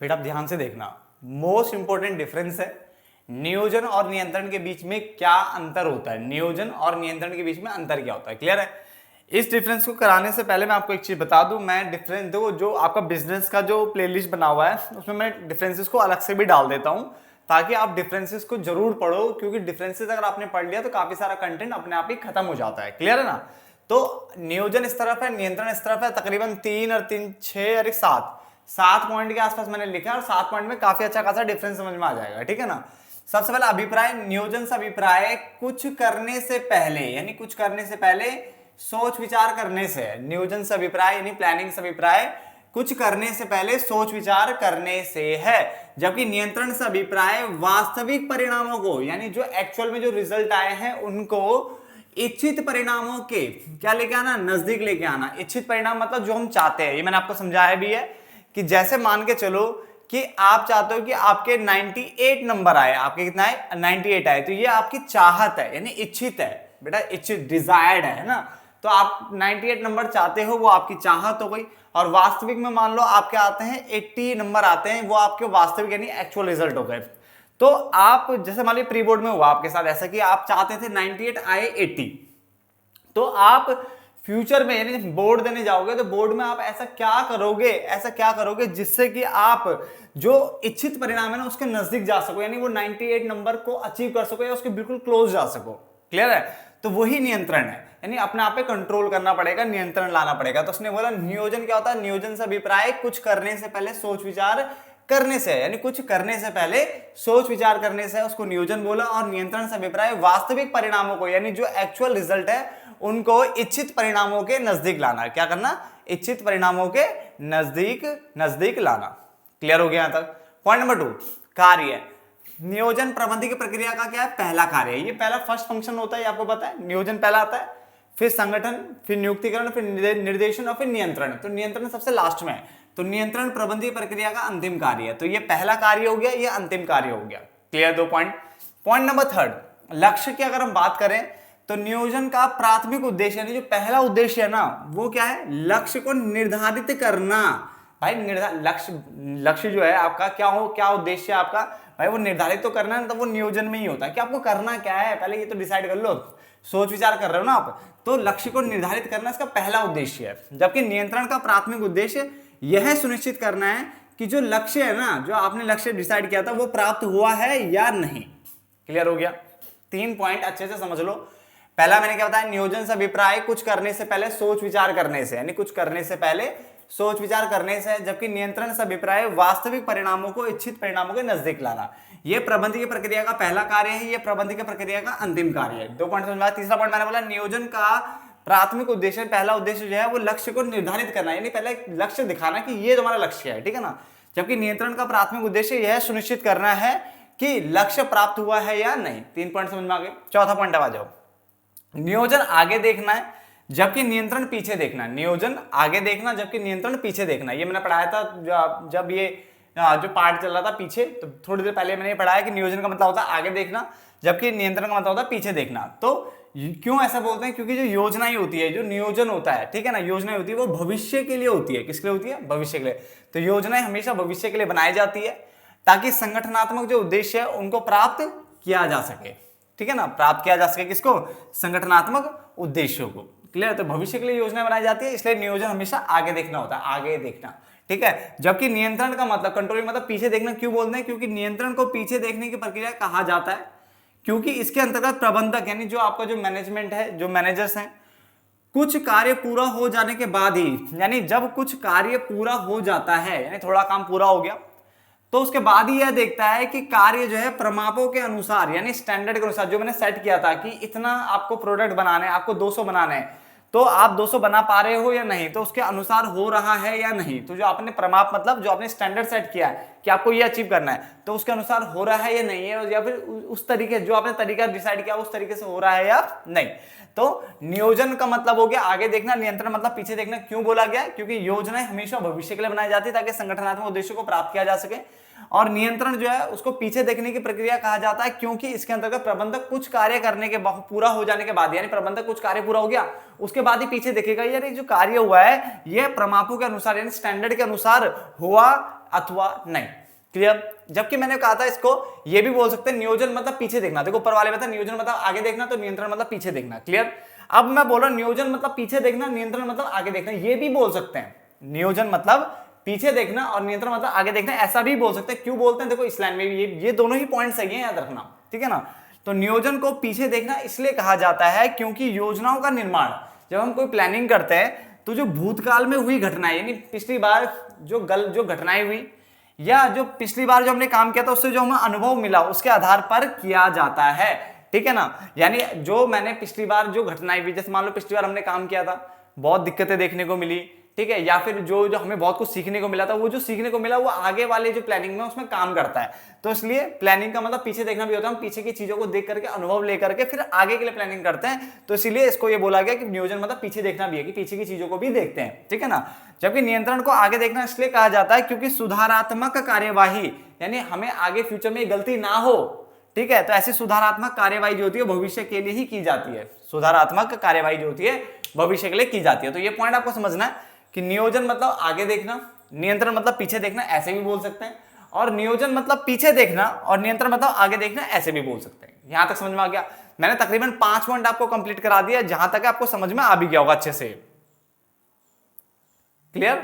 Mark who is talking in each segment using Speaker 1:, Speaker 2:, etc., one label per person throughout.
Speaker 1: बेटा आप ध्यान से देखना, मोस्ट इंपॉर्टेंट डिफरेंस है नियोजन और नियंत्रण के बीच में क्या अंतर होता है, नियोजन और नियंत्रण के बीच में अंतर क्या होता है। क्लियर है? इस डिफरेंस को कराने से पहले मैं आपको एक चीज बता दूं, मैं डिफरेंस देखो जो आपका बिजनेस का जो प्लेलिस्ट बना हुआ है उसमें मैं डिफरेंसेस को अलग से भी डाल देता हूं, ताकि आप डिफरेंसेस को जरूर पढ़ो, क्योंकि डिफरेंसेस अगर आपने पढ़ लिया तो काफी सारा कंटेंट अपने आप ही खत्म हो जाता है। क्लियर है ना? तो नियोजन इस तरफ है, नियंत्रण इस तरफ है, तकरीबन 3 और 3 6 और 7 पॉइंट के आसपास मैंने लिखा है, और 7 पॉइंट में काफी अच्छा खासा डिफरेंस समझ में आ जाएगा। ठीक है ना? सबसे पहले अभिप्राय, नियोजन से अभिप्राय कुछ करने से पहले, यानी कुछ करने से पहले सोच विचार करने से। नियोजन से अभिप्राय यानी प्लानिंग से अभिप्राय कुछ करने से पहले सोच विचार करने से है, जबकि नियंत्रण से अभिप्राय वास्तविक परिणामों को, यानी जो एक्चुअल में जो रिजल्ट आए हैं उनको इच्छित परिणामों के क्या लेके आना, नजदीक लेके आना। इच्छित परिणाम मतलब जो हम चाहते हैं, ये मैंने आपको समझाया भी है कि जैसे मान के चलो कि आप चाहते हो कि आपके 98 नंबर आए, आपके कितना है 98 आए, तो ये आपकी चाहत है, यानी इच्छित है बेटा, इच्छित डिजायर्ड है ना। तो आप 98 नंबर चाहते हो, वो आपकी चाहत हो गई। और वास्तविक में मान लो आपके आते हैं 80 नंबर आते हैं, वो आपके वास्तविक यानी एक्चुअल रिजल्ट हो गए। तो आप जैसे मान लीजिए प्री बोर्ड में हुआ आपके साथ ऐसा कि आप चाहते थे 98 आए 80, तो आप फ्यूचर में यानी बोर्ड देने जाओगे तो बोर्ड में आप ऐसा क्या करोगे जिससे कि आप जो इच्छित परिणाम है ना उसके नजदीक जा सको, यानी वो 98 नंबर को अचीव कर सको या उसके बिल्कुल क्लोज जा सको। क्लियर है? तो वही नियंत्रण है, यानी अपने आप पे कंट्रोल करना पड़ेगा, नियंत्रण लाना पड़ेगा। तो उसने बोला नियोजन क्या होता है, नियोजन से अभिप्राय कुछ करने से पहले सोच विचार करने से, यानी कुछ करने से पहले सोच विचार करने से उसको नियोजन बोला। और नियंत्रण से अभिप्राय वास्तविक परिणामों को, यानी जो एक्चुअल रिजल्ट है उनको इच्छित परिणामों के नजदीक लाना। क्या करना? इच्छित परिणामों के नजदीक लाना। क्लियर हो गया यहां तक? पॉइंट नंबर 2, कार्य। नियोजन प्रबंधकीय प्रक्रिया का क्या है, पहला कार्य है। ये पहला फर्स्ट फंक्शन होता है, आपको पता है। नियोजन पहला आता है, फिर संगठन, फिर नियुक्तिकरण, फिर निर्देशन और फिर नियंत्रण। तो नियंत्रण सबसे लास्ट में है। तो नियंत्रण प्रबंधकीय प्रक्रिया का अंतिम कार्य है। तो ये पहला कार्य हो गया, ये अंतिम कार्य हो गया। क्लियर? 2 पॉइंट। पॉइंट नंबर 3, लक्ष्य की अगर हम बात करें तो नियोजन का प्राथमिक उद्देश्य यानी जो पहला उद्देश्य है ना वो क्या है, लक्ष्य को निर्धारित करना। भाई लक्ष्य जो है आपका क्या उद्देश्य है आपका, भाई वो निर्धारित तो करना है, तो वो नियोजन में ही होता है कि आपको करना क्या है, पहले ये तो डिसाइड कर लो। सोच विचार कर रहे हो ना आप, तो लक्ष्य को निर्धारित करना इसका पहला उद्देश्य है। जबकि नियंत्रण का प्राथमिक उद्देश्य यह सुनिश्चित करना है कि जो लक्ष्य है ना, जो आपने लक्ष्य डिसाइड किया था वो प्राप्त हुआ है या नहीं। क्लियर हो गया? 3 पॉइंट अच्छे से समझ लो। पहला मैंने क्या बताया, नियोजन से अभिप्राय कुछ करने से पहले सोच विचार करने से, यानी कुछ करने से पहले सोच विचार करने से। जबकि नियंत्रण से अभिप्राय वास्तविक परिणामों को इच्छित परिणामों के नजदीक लाना। यह प्रबंधकीय प्रक्रिया का पहला कार्य है, यह प्रबंधकीय प्रक्रिया का अंतिम कार्य है। 2 पॉइंट समझ में आया? तीसरा पॉइंट मैंने बोला नियोजन का प्राथमिक उद्देश्य, पहला उद्देश्य जो है वो लक्ष्य को निर्धारित करना, यानी पहले लक्ष्य दिखाना कि ये तुम्हारा लक्ष्य है। ठीक है ना? जबकि नियंत्रण का प्राथमिक उद्देश्य यह सुनिश्चित करना है कि लक्ष्य प्राप्त हुआ है या नहीं। 3 पॉइंट समझ में आ गए? चौथा पॉइंट आ जाओ। नियोजन आगे देखना है जबकि नियंत्रण पीछे देखना। नियोजन आगे देखना जबकि नियंत्रण पीछे देखना। ये मैंने पढ़ाया था जब ये जो पार्ट चल रहा था पीछे, तो थोड़ी देर पहले मैंने पढ़ाया कि नियोजन का मतलब होता है आगे देखना, जबकि नियंत्रण का मतलब होता है पीछे देखना। तो क्यों ऐसा बोलते हैं? क्योंकि जो योजना ही होती है, जो नियोजन होता है, ठीक है ना, योजना होती है वो भविष्य के लिए होती है। किसके लिए होती है? भविष्य के लिए। तो योजनाएं हमेशा भविष्य के लिए बनाई जाती है ताकि संगठनात्मक जो उद्देश्य है उनको प्राप्त किया जा सके। ठीक है ना? प्राप्त किया जा सके किसको? संगठनात्मक उद्देश्यों को। क्लियर? तो भविष्य के लिए योजना बनाई जाती है, इसलिए नियोजन हमेशा आगे देखना होता है, आगे देखना। ठीक है? जबकि नियंत्रण का मतलब, कंट्रोलिंग मतलब पीछे देखना। क्यों बोलते हैं? क्योंकि नियंत्रण को पीछे देखने की प्रक्रिया कहा जाता है, क्योंकि इसके अंतर्गत प्रबंधक यानी जो आपका जो मैनेजमेंट है, जो मैनेजर्स हैं, कुछ कार्य पूरा हो जाने के बाद ही, यानी जब कुछ कार्य पूरा हो जाता है, यानी थोड़ा काम पूरा हो गया, तो उसके बाद ही यह देखता है कि कार्य जो है प्रमापों के अनुसार यानी स्टैंडर्ड के अनुसार, जो मैंने सेट किया था कि इतना आपको प्रोडक्ट बनाना है, आपको 200 बनाना है, तो आप 200 बना पा रहे हो या नहीं, तो उसके अनुसार हो रहा है या नहीं। तो जो आपने प्रमाप मतलब जो आपने स्टैंडर्ड सेट किया है कि आपको ये अचीव करना है, तो उसके अनुसार हो रहा है या नहीं है, या फिर उस तरीके जो आपने तरीका डिसाइड किया उस तरीके से हो रहा है या नहीं। तो नियोजन का मतलब हो गया आगे देखना, नियंत्रण मतलब पीछे देखना। क्यों बोला गया? क्योंकि योजनाएं हमेशा भविष्य के लिए बनाई जाती है ताकि संगठनात्मक उद्देश्यों को प्राप्त किया जा सके। और नियंत्रण जो है उसको पीछे देखने की प्रक्रिया कहा जाता है, क्योंकि इसके अंतर्गत प्रबंधक कुछ कार्य करने के पूरा हो जाने के बाद, यानी प्रबंधक कुछ कार्य पूरा हो गया उसके बाद ही पीछे देखेगा यार ये जो कार्य हुआ है ये प्रमापों के अनुसार यानी स्टैंडर्ड के अनुसार हुआ अथवा नहीं। क्लियर? जबकि मैंने कहा था इसको ये भी बोल सकते हैं नियोजन मतलब पीछे देखना। देखो ऊपर वाले में था नियोजन मतलब आगे देखना, तो नियंत्रण मतलब पीछे देखना। क्लियर? अब मैं बोल रहा हूं नियोजन मतलब पीछे देखना, नियंत्रण मतलब आगे देखना, ये भी बोल सकते हैं। नियोजन मतलब पीछे देखना और नियंत्रण मतलब आगे देखना, ऐसा भी बोल सकते हैं। क्यों बोलते हैं? देखो इस लाइन में भी ये दोनों ही पॉइंट सही है, याद रखना। ठीक है ना? तो नियोजन को पीछे देखना इसलिए कहा जाता है क्योंकि योजनाओं का निर्माण, जब हम कोई प्लानिंग करते हैं तो जो भूतकाल में हुई घटनाएं, यानी पिछली बार जो घटनाएं हुई या जो पिछली बार जो हमने काम किया था उससे जो हमें अनुभव मिला उसके आधार पर किया जाता है। ठीक है ना? यानी जो मैंने पिछली बार जो घटनाएं हुई, जैसे मान लो पिछली बार हमने काम किया था, बहुत दिक्कतें देखने को मिली, ठीक है, या फिर जो हमें बहुत कुछ सीखने को मिला था, वो जो सीखने को मिला वो आगे वाले जो प्लानिंग में उसमें काम करता है। तो इसलिए प्लानिंग का मतलब पीछे देखना भी होता है। हम पीछे की चीजों को देख करके अनुभव लेकर के फिर आगे के लिए प्लानिंग करते हैं। तो इसीलिए इसको ये बोला गया कि नियोजन मतलब पीछे देखना भी है, कि पीछे की चीजों को भी देखते हैं। ठीक है ना? जबकि नियंत्रण को आगे देखना इसलिए कहा जाता है क्योंकि सुधारात्मक कार्यवाही, यानी हमें आगे फ्यूचर में गलती ना हो, ठीक है, तो ऐसी सुधारात्मक कार्यवाही जो होती है भविष्य के लिए ही की जाती है। सुधारात्मक कार्यवाही जो होती है भविष्य के लिए की जाती है। तो ये पॉइंट आपको समझना है कि नियोजन मतलब आगे देखना, नियंत्रण मतलब पीछे देखना, ऐसे भी बोल सकते हैं। और नियोजन मतलब पीछे देखना और नियंत्रण मतलब आगे देखना, ऐसे भी बोल सकते हैं। यहां तक समझ में आ गया? मैंने तकरीबन 5 पॉइंट आपको कंप्लीट करा दिया, जहां तक आपको समझ में आ भी गया होगा अच्छे से। क्लियर?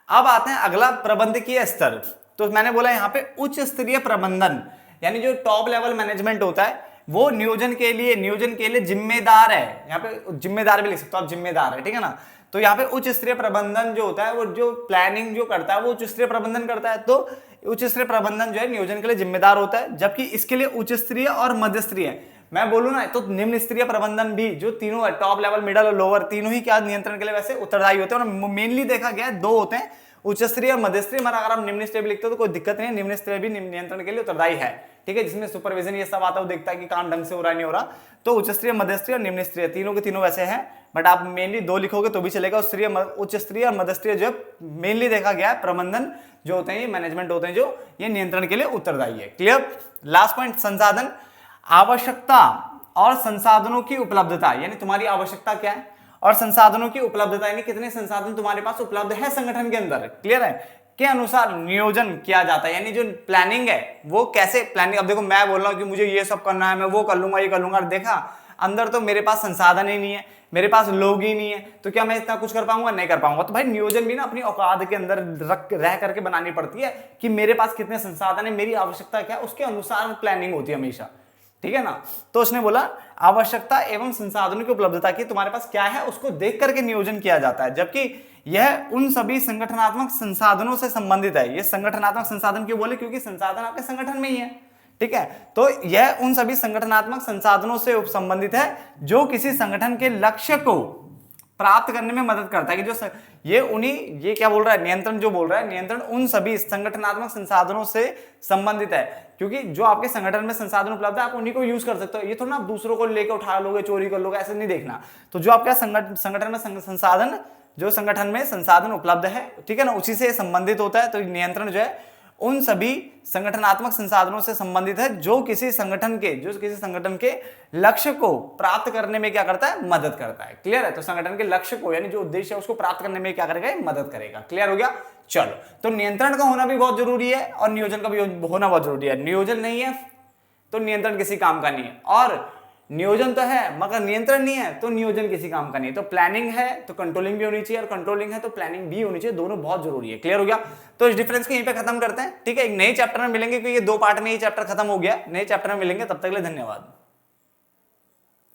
Speaker 1: अब आते हैं अगला, प्रबंधकीय स्तर। तो मैंने बोला यहां पे उच्च स्तरीय प्रबंधन, यानी जो टॉप लेवल मैनेजमेंट होता है वो नियोजन के लिए जिम्मेदार है। यहाँ पे जिम्मेदार भी लिख सकते हो आप, जिम्मेदार है। ठीक है ना? तो यहाँ पे उच्च स्तरीय प्रबंधन जो होता है वो जो प्लानिंग जो करता है वो उच्च स्तरीय प्रबंधन करता है। तो उच्च स्तरीय प्रबंधन जो है नियोजन के लिए जिम्मेदार होता है, जबकि इसके लिए उच्च स्तरीय और मध्य स्तरीय, मैं बोलूं ना तो निम्न स्तरीय प्रबंधन भी, जो तीनों टॉप लेवल, मिडल और लोअर, तीनों ही क्या नियंत्रण के लिए वैसे उत्तरदायी होते हैं। और मेनली देखा गया है 2 होते हैं, उच्च स्तरीय और मध्य स्तरीय। अगर आप निम्न स्तरीय भी लिखते हो तो कोई दिक्कत नहीं है, निम्न स्तरीय भी नियंत्रण के लिए उत्तरदायी है। ठीक है? जिसमें सुपरविजन ये सब आता है, वो देखता है कि काम ढंग से हो रहा है नहीं हो रहा। तो उच्च स्तरीय, मध्य स्तरीय और निम्न स्तरीय, तीनों के तीनों वैसे हैं, बट आप मेनली 2 लिखोगे तो भी चलेगा। उच्च स्तरीय और मध्य स्तरीय जो मेनली देखा गया है प्रबंधन जो होते हैं, ये मैनेजमेंट होते हैं, जो ये नियंत्रण के लिए उत्तरदायी है। क्लियर? लास्ट पॉइंट, संसाधन, आवश्यकता और संसाधनों की उपलब्धता, यानी तुम्हारी आवश्यकता क्या है और संसाधनों की उपलब्धता, यानी कितने संसाधन तुम्हारे पास उपलब्ध है संगठन के अंदर, क्लियर है, के अनुसार नियोजन किया जाता है। यानी जो प्लानिंग है वो कैसे प्लानिंग, अब देखो मैं बोल रहा हूं कि मुझे ये सब करना है, मैं वो कर लूंगा, ये कर लूंगा, देखा अंदर तो मेरे पास संसाधन ही नहीं है, मेरे पास लोग ही नहीं है, तो क्या मैं इतना कुछ कर पाऊंगा? नहीं कर पाऊंगा। तो भाई नियोजन भी ना अपनी औकात के अंदर रह करके बनानी पड़ती है कि मेरे पास कितने संसाधन है, मेरी आवश्यकता क्या है, उसके अनुसार प्लानिंग होती है हमेशा। ठीक है ना? तो उसने बोला आवश्यकता एवं संसाधनों की उपलब्धता की तुम्हारे पास क्या है उसको देख करके नियोजन किया जाता है, जबकि यह उन सभी संगठनात्मक संसाधनों से संबंधित है। ये संगठनात्मक संसाधन क्यों बोले? क्योंकि संसाधन आपके संगठन में ही है। ठीक है? तो यह उन सभी संगठनात्मक संसाधनों से संबंधित है जो किसी संगठन के लक्ष्य को प्राप्त करने में मदद करता है। कि जो ये क्या बोल रहा है, नियंत्रण जो बोल रहा है, नियंत्रण उन सभी संगठनात्मक संसाधनों से संबंधित है, क्योंकि जो आपके संगठन में संसाधन उपलब्ध है आप उन्हीं को यूज कर सकते हो। ये थोड़ा ना आप दूसरों को लेकर उठा लोगे, चोरी कर लोगे, ऐसे नहीं देखना। तो जो आपका संगठन में संसाधन, जो संगठन में संसाधन उपलब्ध है, ठीक है ना, उसी से संबंधित होता है। तो नियंत्रण जो है उन सभी संगठनात्मक संसाधनों से संबंधित है जो किसी संगठन के लक्ष्य को प्राप्त करने में क्या करता है? मदद करता है। क्लियर है? तो संगठन के लक्ष्य को, यानी जो उद्देश्य है उसको प्राप्त करने में क्या करेगा? मदद करेगा। क्लियर हो गया? चलो, तो नियंत्रण का होना भी बहुत जरूरी है और नियोजन का भी होना बहुत जरूरी है। नियोजन नहीं है तो नियंत्रण किसी काम का नहीं है, और नियोजन तो है मगर नियंत्रण नहीं है तो नियोजन किसी काम का नहीं है। तो प्लानिंग है तो कंट्रोलिंग भी होनी चाहिए, और कंट्रोलिंग है तो प्लानिंग भी होनी चाहिए, दोनों बहुत जरूरी है। क्लियर हो गया? तो इस डिफरेंस को यहीं पे खत्म करते हैं। ठीक है? एक नए चैप्टर में मिलेंगे, क्योंकि ये 2 पार्ट में ये चैप्टर खत्म हो गया। नए चैप्टर में मिलेंगे, तब तक के लिए धन्यवाद।